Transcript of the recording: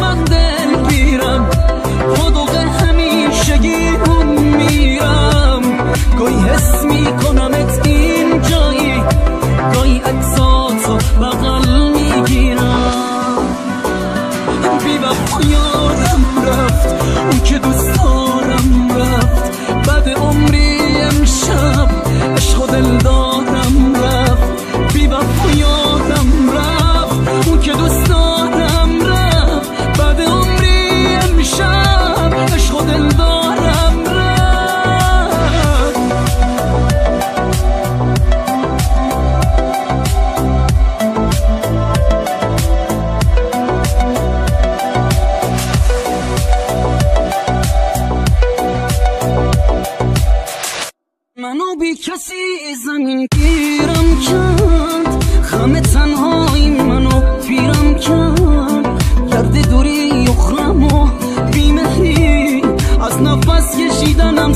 من دل گیرم خودوق همیشگی هم میرم گاهی حس میکنمت این جایی گاهی اجزاتو بغل میگیرم بی وفا یادم رفت اون که دوست دارم رفت بعد عمری امشب عشق و دل دارم رفت بی وفا یادم رفت اون که دوست دارم رفت بعد عمری امشب عشق و دل دارم رفت منو بی کسی زمین گیرم کرد خم تنهایی منو پیرم کرد گرد دوری اخرم و بیمهری از نفس کشیدنم